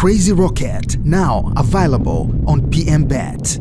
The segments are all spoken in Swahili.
Crazy Rocket, now available on PMBet.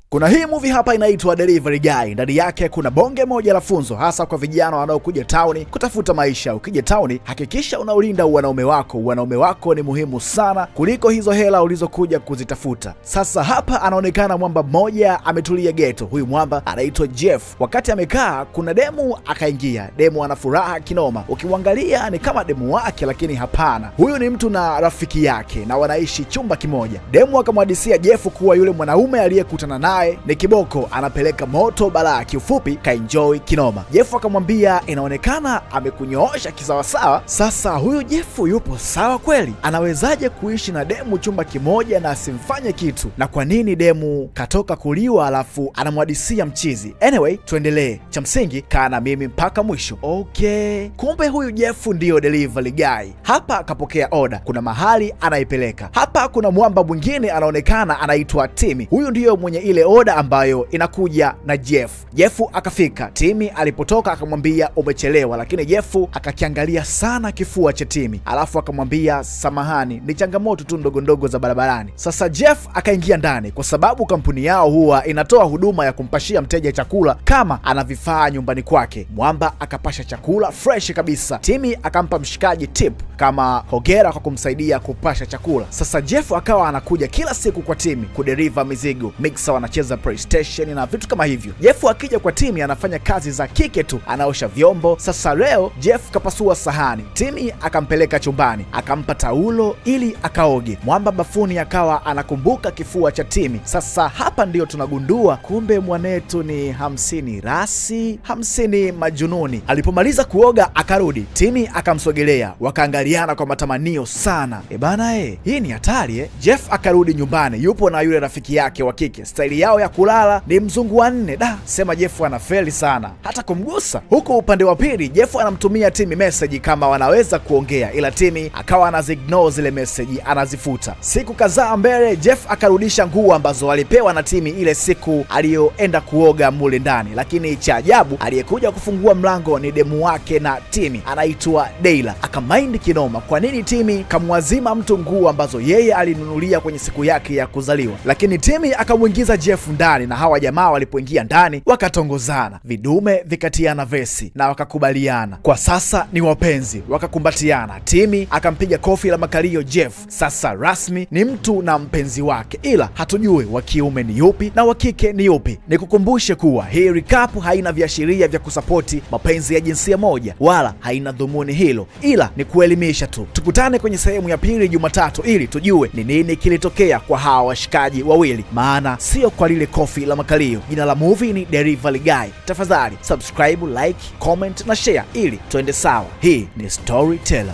Kuna hii movie hapa inaitwa Delivery Guy. Ndani yake kuna bonge moja la funzo hasa kwa vijana wanaokuja town kutafuta maisha. Ukija town hakikisha unaulinda wanaume wako. Wanaume wako ni muhimu sana kuliko hizo hela ulizokuja kuzitafuta. Sasa hapa anaonekana mwamba mmoja ametulia ghetto. Huyu mwamba anaitwa Jeff. Wakati amekaa kuna demu akaingia. Demu ana furaha kinoma. Ukimwangalia ni kama demu wake lakini hapana. Huyu ni mtu na rafiki yake na wanaishi chumba kimoja. Demu akamhadisia Jeff kuwa yule mwanaume aliyekutana naye ni kiboko, anapeleka moto balaa. Kiufupi kaenjoy kinoma. Jeff akamwambia inaonekana amekunyoosha kisawasawa. Sasa huyu Jeff yupo sawa kweli? Anawezaje kuishi na demu chumba kimoja na asimfanye kitu? Na kwa nini demu katoka kuliwa alafu anamwadisia mchizi? Anyway, tuendelee. Cha msingi kaa na mimi mpaka mwisho. Okay, kumbe huyu Jeff ndio delivery guy. Hapa akapokea order, kuna mahali anaipeleka. Hapa kuna mwamba mwingine anaonekana anaitwa Timmy. Huyu ndio mwenye ile order ambayo inakuja na Jeff. Jeff akafika. Timmy alipotoka akamwambia umechelewa, lakini Jeff akakiangalia sana kifua cha Timmy alafu akamwambia samahani, ni changamoto tu ndogo ndogo za barabarani. Sasa Jeff akaingia ndani kwa sababu kampuni yao huwa inatoa huduma ya kumpashia mteja chakula kama ana vifaa nyumbani kwake. Mwamba akapasha chakula fresh kabisa. Timmy akampa mshikaji tip kama hongera kwa kumsaidia kupasha chakula. Sasa Jeff akawa anakuja kila siku kwa Timmy kudeliver mizigo. Mixer wanacheza PlayStation na vitu kama hivyo. Jeff akija kwa Timmy anafanya kazi za kike tu, anaosha vyombo. Sasa leo Jeff kapasua sahani. Timmy akampeleka chumbani, akampa taulo ili akaoge. Mwamba bafuni akawa anakumbuka kifua cha Timmy. Sasa hapa ndio tunagundua kumbe mwanetu ni 50 rasi 50 majununi. Alipomaliza kuoga akarudi. Timmy akamsogelea, wakaangaliana kwa matamanio sana. Bana hii ni hatari Jeff akarudi nyumbani, yupo na yule rafiki yake wa kike. Staili yao ya kulala ni mzungu wa nne. Sema Jeff anafeli sana hata kumgusa. Huko upande wa pili Jeff anamtumia Timmy message kama wanaweza kuongea, ila Timmy akawa anazignore zile message, anazifuta. Siku kadhaa mbele Jeff akarudisha nguo ambazo alipewa na Timmy ile siku aliyoenda kuoga mule ndani, lakini cha ajabu aliyekuja kufungua mlango ni demu wake na Timmy anaitwa Dayla. Akamind kinoma, kwa nini Timmy kamwazima mtu nguo ambazo yeye alinunulia kwenye siku yake ya kuzaliwa? Lakini Timmy akamuingiza Jeff ndani na hawa jamaa walipoingia ndani wakatongozana, vidume vikatiana vesi na wakakubaliana kwa sasa ni wapenzi, wakakumbatiana. Timmy akampiga kofi la makalio Jeff. Sasa rasmi ni mtu na mpenzi wake, ila hatujui wa kiume ni yupi na wa kike ni yupi. Nikukumbushe kuwa hii recap haina viashiria vya kusapoti mapenzi ya jinsia moja wala haina dhumuni hilo, ila ni kuelimisha tu. Tukutane kwenye sehemu ya pili Jumatatu ili tujue ni nini kilitokea kwa hawa washikaji wawili, maana sio kwa lile kofi la makalio. Jina la movie ni Delivery Guy. Tafadhali subscribe, like, comment na share ili tuende sawa. Hii ni Storyteller.